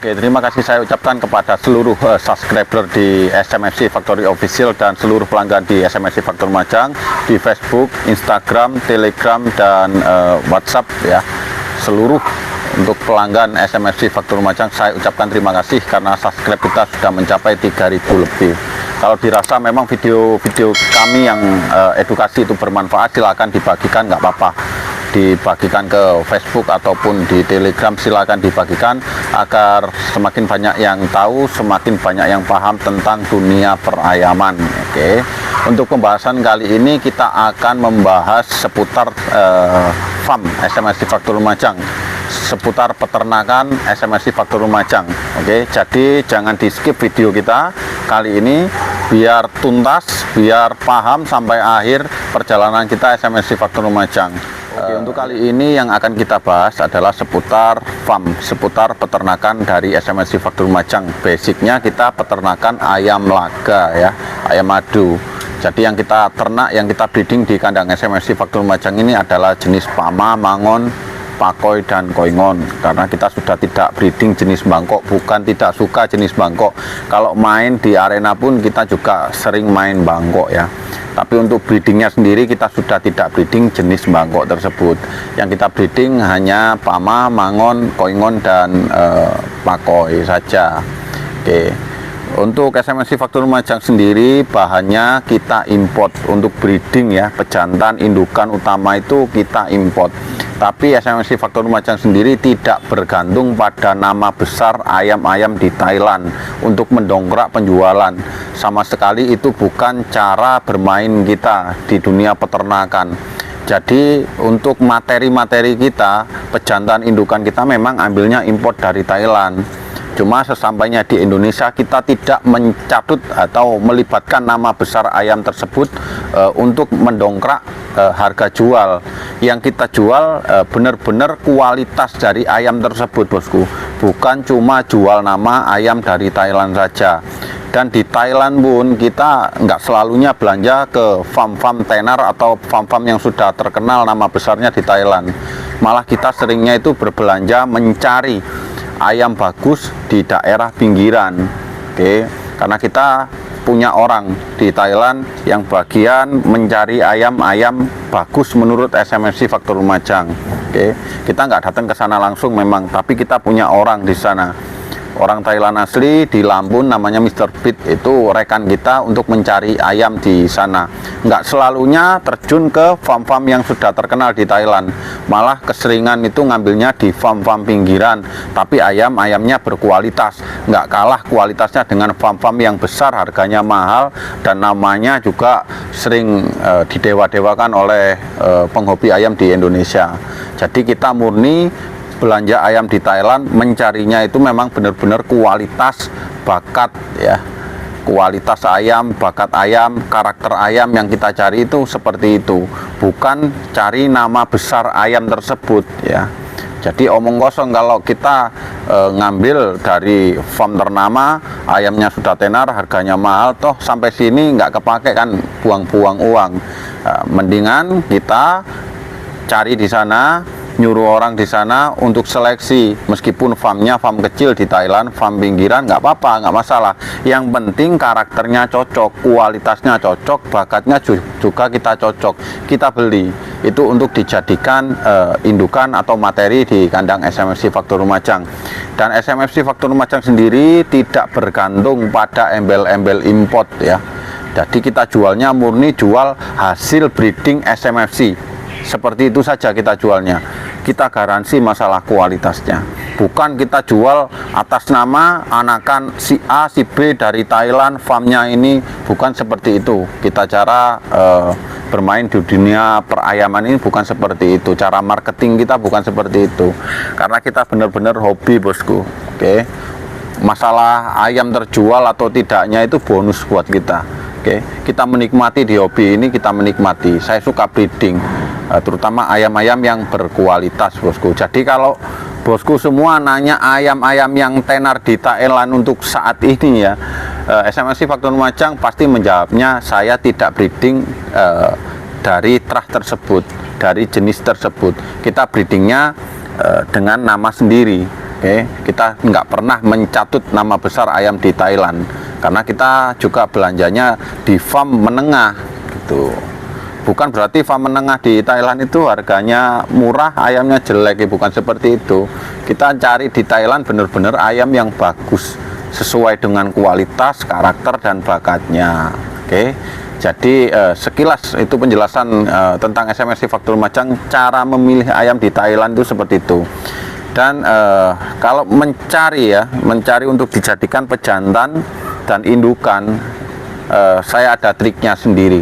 Oke, terima kasih saya ucapkan kepada seluruh subscriber di SMFC Factory Official dan seluruh pelanggan di SMFC Factory Lumajang di Facebook, Instagram, Telegram, dan WhatsApp ya. Seluruh untuk pelanggan SMFC Factory Lumajang saya ucapkan terima kasih karena subscribe kita sudah mencapai 3.000 lebih. Kalau dirasa memang video-video kami yang edukasi itu bermanfaat, silakan dibagikan, nggak apa-apa. Dibagikan ke Facebook ataupun di Telegram, silakan dibagikan agar semakin banyak yang tahu, semakin banyak yang paham tentang dunia perayaman. Oke, untuk pembahasan kali ini kita akan membahas seputar farm SMFC Factory Lumajang, seputar peternakan SMFC Factory Lumajang. Oke, jadi jangan di skip video kita kali ini biar tuntas, biar paham sampai akhir perjalanan kita SMFC Factory Lumajang. Oke, untuk kali ini yang akan kita bahas adalah seputar farm, seputar peternakan dari SMFC Factory Lumajang. Basicnya kita peternakan ayam laga ya, ayam madu. Jadi yang kita ternak, yang kita breeding di kandang SMFC Factory Lumajang ini adalah jenis Pama, Mangon, Pakoi, dan Koingon. Karena kita sudah tidak breeding jenis Bangkok, bukan tidak suka jenis Bangkok. Kalau main di arena pun kita juga sering main Bangkok ya. Tapi untuk breedingnya sendiri kita sudah tidak breeding jenis Bangkok tersebut. Yang kita breeding hanya Pama, Mangon, Koingon, dan Pakoi saja. Oke. Untuk SMFC Factory Lumajang sendiri bahannya kita import untuk breeding ya, pejantan, indukan utama itu kita import. Tapi SMFC Factory Lumajang sendiri tidak bergantung pada nama besar ayam-ayam di Thailand untuk mendongkrak penjualan. Sama sekali itu bukan cara bermain kita di dunia peternakan. Jadi untuk materi-materi kita, pejantan indukan kita memang ambilnya import dari Thailand. Cuma sesampainya di Indonesia kita tidak mencatut atau melibatkan nama besar ayam tersebut untuk mendongkrak harga jual. Yang kita jual benar-benar kualitas dari ayam tersebut, bosku. Bukan cuma jual nama ayam dari Thailand saja. Dan di Thailand pun kita nggak selalunya belanja ke farm-farm tenar atau farm-farm yang sudah terkenal nama besarnya di Thailand. Malah kita seringnya itu berbelanja mencari ayam bagus di daerah pinggiran. Oke, karena kita punya orang di Thailand yang bagian mencari ayam-ayam bagus menurut SMFC Factory Lumajang. Oke, kita nggak datang ke sana langsung memang, tapi kita punya orang di sana. Orang Thailand asli di Lampung namanya Mr. Pit, itu rekan kita untuk mencari ayam di sana. Nggak selalunya terjun ke farm-farm yang sudah terkenal di Thailand, malah keseringan itu ngambilnya di farm-farm pinggiran, tapi ayam-ayamnya berkualitas, nggak kalah kualitasnya dengan farm-farm yang besar, harganya mahal dan namanya juga sering didewa-dewakan oleh penghobi ayam di Indonesia. Jadi kita murni belanja ayam di Thailand, mencarinya itu memang benar-benar kualitas, bakat ya, kualitas ayam, bakat ayam, karakter ayam yang kita cari itu seperti itu, bukan cari nama besar ayam tersebut ya. Jadi omong kosong kalau kita ngambil dari farm ternama, ayamnya sudah tenar, harganya mahal, toh sampai sini nggak kepake kan, buang-buang uang. Mendingan kita cari di sana, nyuruh orang di sana untuk seleksi, meskipun farmnya farm kecil di Thailand, farm pinggiran, nggak apa-apa, nggak masalah. Yang penting karakternya cocok, kualitasnya cocok, bakatnya juga kita cocok, kita beli itu untuk dijadikan indukan atau materi di kandang SMFC Factory Lumajang. Dan SMFC Factory Lumajang sendiri tidak bergantung pada embel-embel import ya. Jadi kita jualnya murni jual hasil breeding SMFC. Seperti itu saja kita jualnya. Kita garansi masalah kualitasnya. Bukan kita jual atas nama anakan si A, si B dari Thailand, farmnya ini, bukan seperti itu. Kita cara bermain di dunia perayaman ini bukan seperti itu. Cara marketing kita bukan seperti itu. Karena kita benar-benar hobi, bosku. Oke. Masalah ayam terjual atau tidaknya itu bonus buat kita. Oke. Kita menikmati di hobi ini, kita menikmati. Saya suka breeding, terutama ayam-ayam yang berkualitas, bosku. Jadi kalau bosku semua nanya ayam-ayam yang tenar di Thailand untuk saat ini ya, SMFC Factory Lumajang pasti menjawabnya saya tidak breeding dari terah tersebut, dari jenis tersebut. Kita breedingnya dengan nama sendiri. Oke, kita nggak pernah mencatut nama besar ayam di Thailand karena kita juga belanjanya di farm menengah gitu. Bukan berarti farm menengah di Thailand itu harganya murah, ayamnya jelek, bukan seperti itu. Kita cari di Thailand benar-benar ayam yang bagus sesuai dengan kualitas, karakter dan bakatnya. Oke. Jadi sekilas itu penjelasan tentang SMRC Faktor Lumajang, cara memilih ayam di Thailand itu seperti itu. Dan kalau mencari untuk dijadikan pejantan dan indukan, saya ada triknya sendiri.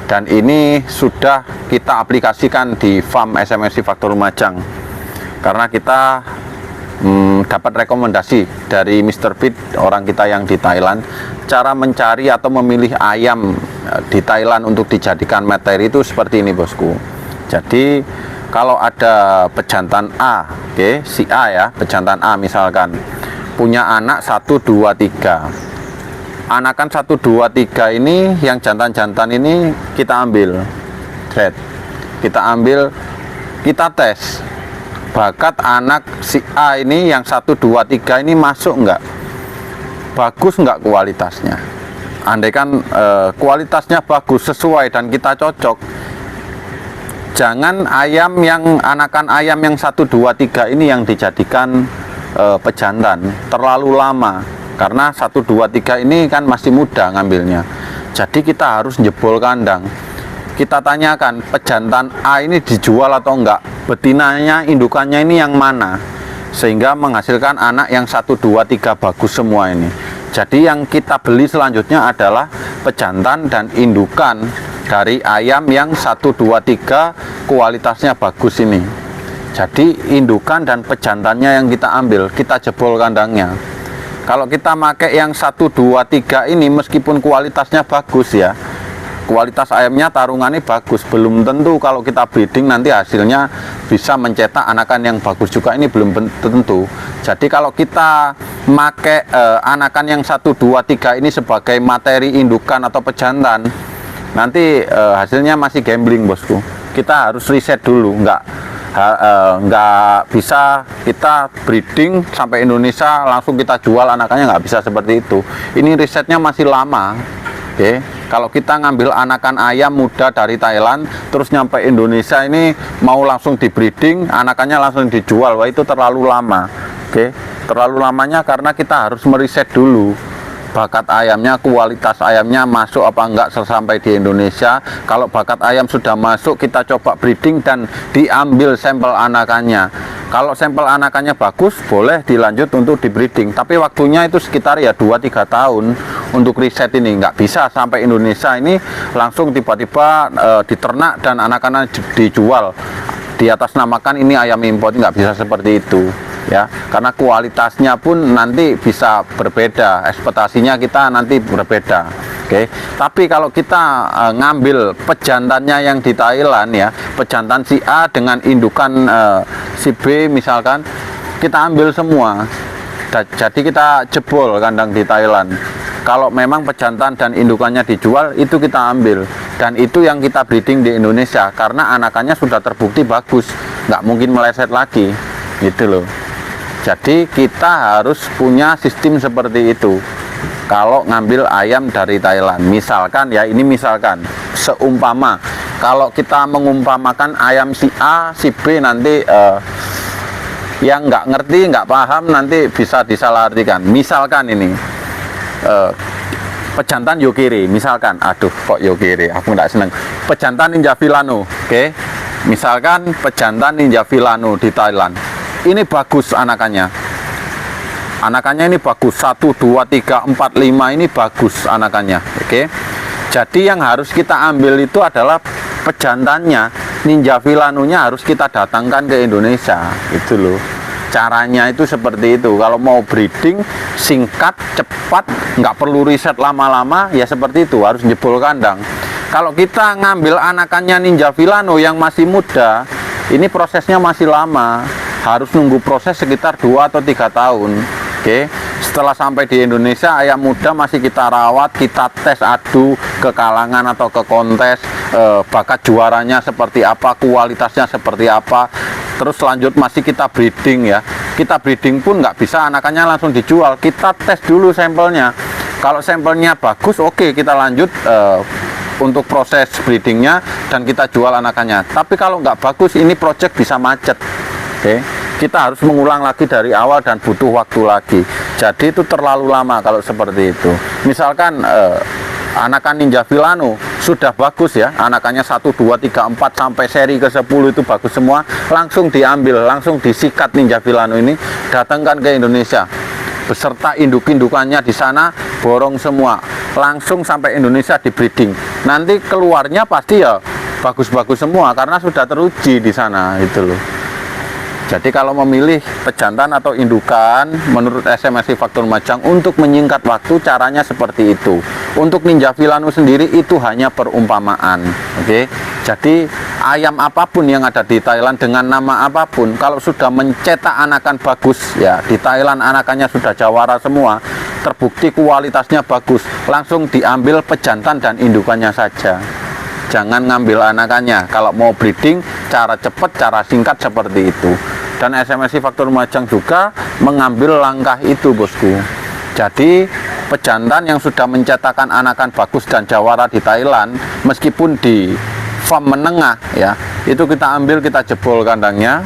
Dan ini sudah kita aplikasikan di farm SMRC Faktor Lumajang. Karena kita dapat rekomendasi dari Mr. Fit, orang kita yang di Thailand, cara mencari atau memilih ayam di Thailand untuk dijadikan materi itu seperti ini, bosku. Jadi kalau ada pejantan A, oke, si A ya, pejantan A misalkan punya anak 1, 2, 3. Anakan 1, 2, 3 ini, yang jantan-jantan ini kita ambil, kita ambil, kita tes bakat anak si A ini yang 1, 2, 3 ini masuk enggak, bagus enggak kualitasnya. Andaikan kualitasnya bagus, sesuai dan kita cocok, jangan anakan ayam yang 1, 2, 3 ini yang dijadikan pejantan terlalu lama, karena 1, 2, 3 ini kan masih muda ngambilnya. Jadi kita harus jebol kandang, kita tanyakan pejantan A ini dijual atau enggak, betinanya, indukannya ini yang mana, sehingga menghasilkan anak yang 1, 2, 3 bagus semua ini. Jadi yang kita beli selanjutnya adalah pejantan dan indukan dari ayam yang 1, 2, 3 kualitasnya bagus ini. Jadi indukan dan pejantannya yang kita ambil, kita jebol kandangnya. Kalau kita pakai yang 1, 2, 3 ini, meskipun kualitasnya bagus ya, kualitas ayamnya tarungannya bagus, belum tentu kalau kita breeding nanti hasilnya bisa mencetak anakan yang bagus juga, ini belum tentu. Jadi kalau kita pakai anakan yang 1, 2, 3 ini sebagai materi indukan atau pejantan, nanti hasilnya masih gambling, bosku. Kita harus riset dulu, nggak bisa kita breeding sampai Indonesia langsung kita jual anakannya, nggak bisa seperti itu. Ini risetnya masih lama. Oke, kalau kita ngambil anakan ayam muda dari Thailand terus nyampe Indonesia ini mau langsung di breeding, anakannya langsung dijual, wah itu terlalu lama. Oke, terlalu lamanya karena kita harus meriset dulu bakat ayamnya, kualitas ayamnya masuk apa enggak sampai di Indonesia. Kalau bakat ayam sudah masuk, kita coba breeding dan diambil sampel anakannya. Kalau sampel anakannya bagus, boleh dilanjut untuk di breeding, tapi waktunya itu sekitar ya 2-3 tahun untuk riset ini. Nggak bisa sampai Indonesia ini langsung tiba-tiba diternak dan anak-anak dijual, di atas namakan ini ayam import, nggak bisa seperti itu ya, karena kualitasnya pun nanti bisa berbeda, ekspektasinya kita nanti berbeda. Oke, tapi kalau kita ngambil pejantannya yang di Thailand ya, pejantan si A dengan indukan si B misalkan, kita ambil semua. Jadi kita jebol kandang di Thailand. Kalau memang pejantan dan indukannya dijual, itu kita ambil, dan itu yang kita breeding di Indonesia karena anakannya sudah terbukti bagus, nggak mungkin meleset lagi gitu loh. Jadi kita harus punya sistem seperti itu kalau ngambil ayam dari Thailand. Misalkan ya, ini misalkan seumpama kalau kita mengumpamakan ayam si A, si B nanti yang nggak ngerti, nggak paham nanti bisa disalahartikan. Misalkan ini pejantan Yokiri, misalkan, aduh kok Yokiri, aku nggak seneng. Pejantan Ninja Villano, oke? Misalkan pejantan Ninja Villano di Thailand, ini bagus anakannya. Anakannya ini bagus, 1, 2, 3, 4, 5 ini bagus anakannya, oke? Jadi yang harus kita ambil itu adalah pejantannya. Ninja Villano-nya harus kita datangkan ke Indonesia, gitu loh. Caranya itu seperti itu. Kalau mau breeding singkat, cepat, nggak perlu riset lama-lama, ya seperti itu, harus jebol kandang. Kalau kita ngambil anakannya Ninja Villano yang masih muda, ini prosesnya masih lama, harus nunggu proses sekitar 2 atau 3 tahun. Oke, setelah sampai di Indonesia, ayam muda masih kita rawat, kita tes adu ke kalangan atau ke kontes, bakat juaranya seperti apa, kualitasnya seperti apa. Terus lanjut masih kita breeding ya, kita breeding pun nggak bisa anakannya langsung dijual, kita tes dulu sampelnya. Kalau sampelnya bagus, oke, kita lanjut untuk proses breedingnya dan kita jual anakannya. Tapi kalau nggak bagus, ini project bisa macet. Oke, kita harus mengulang lagi dari awal dan butuh waktu lagi. Jadi itu terlalu lama kalau seperti itu. Misalkan anakan Ninja Villano sudah bagus ya, anakannya 1, 2, 3, 4 sampai seri ke 10 itu bagus semua, langsung diambil, langsung disikat Ninja Villano ini, datangkan ke Indonesia beserta induk-indukannya di sana, borong semua, langsung sampai Indonesia di breeding. Nanti keluarnya pasti ya bagus-bagus semua karena sudah teruji di sana itu loh. Jadi kalau memilih pejantan atau indukan menurut SMSI Faktor Lumajang untuk menyingkat waktu, caranya seperti itu. Untuk Ninja Villano sendiri itu hanya perumpamaan. Oke. Jadi ayam apapun yang ada di Thailand dengan nama apapun, kalau sudah mencetak anakan bagus ya, di Thailand anakannya sudah jawara semua, terbukti kualitasnya bagus, langsung diambil pejantan dan indukannya saja. Jangan ngambil anakannya. Kalau mau breeding, cara cepat, cara singkat seperti itu. Dan SMSI Faktor Lumajang juga mengambil langkah itu, bosku. Jadi pejantan yang sudah mencetakkan anakan bagus dan jawara di Thailand, meskipun di farm menengah ya, itu kita ambil, kita jebol kandangnya,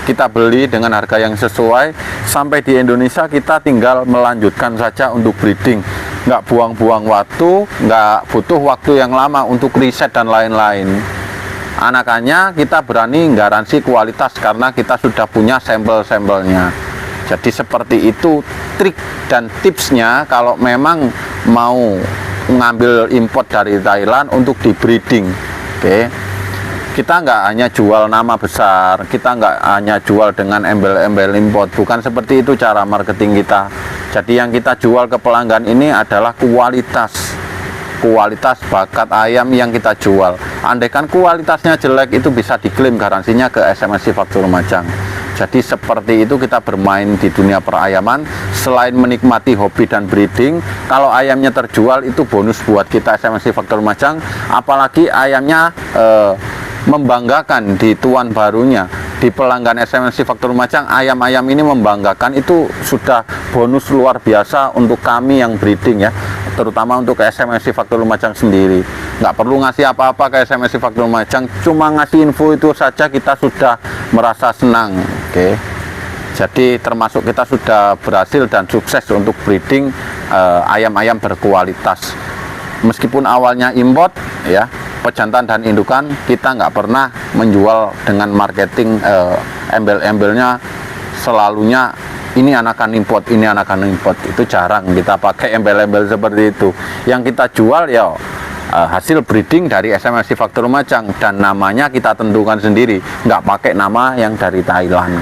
kita beli dengan harga yang sesuai, sampai di Indonesia kita tinggal melanjutkan saja untuk breeding. Nggak buang-buang waktu, nggak butuh waktu yang lama untuk riset dan lain-lain. Anakannya kita berani garansi kualitas karena kita sudah punya sampel-sampelnya. Jadi seperti itu trik dan tipsnya kalau memang mau ngambil import dari Thailand untuk di breeding. Oke. Kita nggak hanya jual nama besar, kita nggak hanya jual dengan embel-embel import, bukan seperti itu cara marketing kita. Jadi yang kita jual ke pelanggan ini adalah kualitas bakat ayam yang kita jual. Andaikan kualitasnya jelek, itu bisa diklaim garansinya ke SMSI Faktor Lumajang. Jadi seperti itu kita bermain di dunia perayaman. Selain menikmati hobi dan breeding, kalau ayamnya terjual itu bonus buat kita SMSI Faktor Lumajang. Apalagi ayamnya membanggakan di tuan barunya, di pelanggan SMSI Faktor Lumajang, ayam-ayam ini membanggakan, itu sudah bonus luar biasa untuk kami yang breeding ya, terutama untuk SMSI Faktor Lumajang sendiri. Nggak perlu ngasih apa-apa ke SMSI Faktor Lumajang, cuma ngasih info itu saja kita sudah merasa senang. Oke. Jadi termasuk kita sudah berhasil dan sukses untuk breeding ayam-ayam berkualitas. Meskipun awalnya import ya, pejantan dan indukan, kita nggak pernah menjual dengan marketing embel-embelnya selalunya ini anakan import, ini anakan import. Itu jarang kita pakai embel-embel seperti itu. Yang kita jual ya hasil breeding dari SMSI Faktor Lumajang, dan namanya kita tentukan sendiri, nggak pakai nama yang dari Thailand.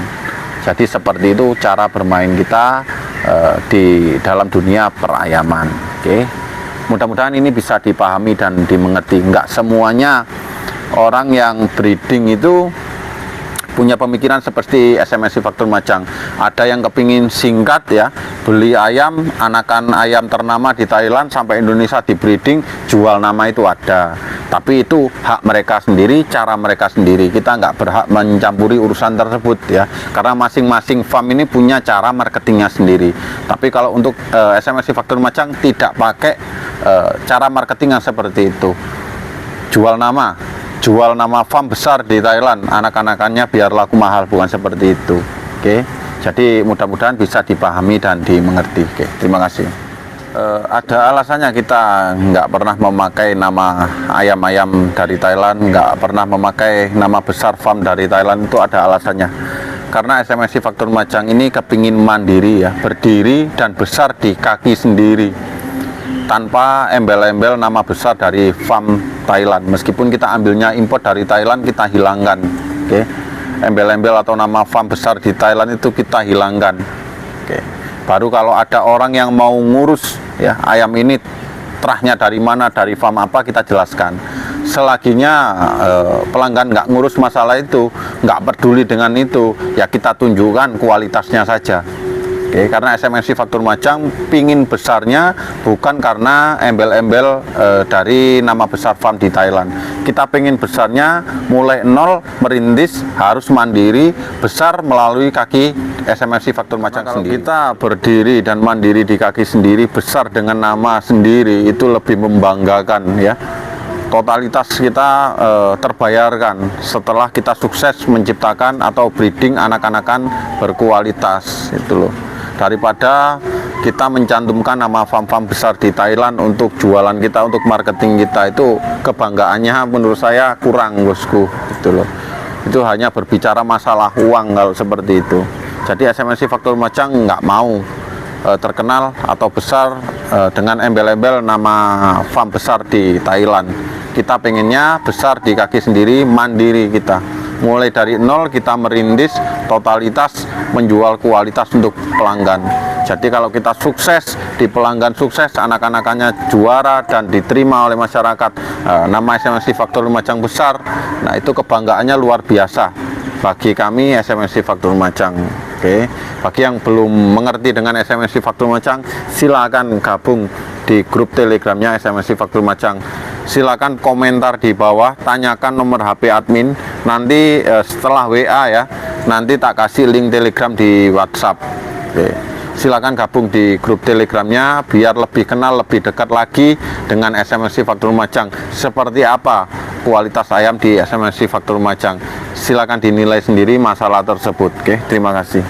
Jadi seperti itu cara bermain kita di dalam dunia perayaman. Oke. Mudah-mudahan ini bisa dipahami dan dimengerti. Enggak semuanya orang yang breeding itu punya pemikiran seperti SMSI Faktor Lumajang. Ada yang kepingin singkat ya, beli ayam, anakan ayam ternama di Thailand sampai Indonesia di breeding, jual nama itu ada. Tapi itu hak mereka sendiri, cara mereka sendiri. Kita nggak berhak mencampuri urusan tersebut ya, karena masing-masing farm ini punya cara marketingnya sendiri. Tapi kalau untuk SMSI Faktor Lumajang tidak pakai cara marketing yang seperti itu. Jual nama farm besar di Thailand, anak-anakannya biar laku mahal, bukan seperti itu. Oke. Jadi mudah-mudahan bisa dipahami dan dimengerti. Oke, terima kasih. Ada alasannya kita nggak pernah memakai nama ayam-ayam dari Thailand, nggak pernah memakai nama besar farm dari Thailand, itu ada alasannya. Karena SMSI Faktor Lumajang ini kepingin mandiri ya, berdiri dan besar di kaki sendiri, tanpa embel-embel nama besar dari farm Thailand. Meskipun kita ambilnya import dari Thailand, kita hilangkan. Oke. Embel-embel atau nama farm besar di Thailand itu kita hilangkan. Oke. Baru kalau ada orang yang mau ngurus ya, ayam ini terahnya dari mana, dari farm apa, kita jelaskan. Selaginya pelanggan nggak ngurus masalah itu, nggak peduli dengan itu, ya kita tunjukkan kualitasnya saja. Oke. Oke, karena SMFC Faktur Lumajang pingin besarnya bukan karena embel-embel dari nama besar farm di Thailand. Kita pingin besarnya mulai nol, merintis, harus mandiri, besar melalui kaki SMFC Faktur Lumajang sendiri. Kita berdiri dan mandiri di kaki sendiri, besar dengan nama sendiri, itu lebih membanggakan ya. Totalitas kita terbayarkan setelah kita sukses menciptakan atau breeding anak-anakan berkualitas itu loh. Daripada kita mencantumkan nama farm-farm besar di Thailand untuk jualan kita, untuk marketing kita, itu kebanggaannya menurut saya kurang, bosku, gitu loh. Itu hanya berbicara masalah uang kalau seperti itu. Jadi SMFC Faktur Lumajang nggak mau terkenal atau besar dengan embel-embel nama farm besar di Thailand. Kita pengennya besar di kaki sendiri, mandiri kita. Mulai dari nol kita merintis, totalitas menjual kualitas untuk pelanggan. Jadi kalau kita sukses, di pelanggan sukses, anak-anakannya juara dan diterima oleh masyarakat, nama SMFC Faktur Lumajang besar, nah itu kebanggaannya luar biasa bagi kami SMFC Faktur Lumajang. Oke, bagi yang belum mengerti dengan SMFC Faktur Lumajang, silakan gabung di grup telegramnya SMFC Faktur Lumajang. Silakan komentar di bawah, tanyakan nomor HP admin, nanti setelah WA ya, nanti tak kasih link telegram di WhatsApp. Oke, silakan gabung di grup telegramnya biar lebih kenal, lebih dekat lagi dengan SMFC Faktur Lumajang. Seperti apa kualitas ayam di SMFC Faktur Lumajang, silakan dinilai sendiri masalah tersebut. Oke, terima kasih.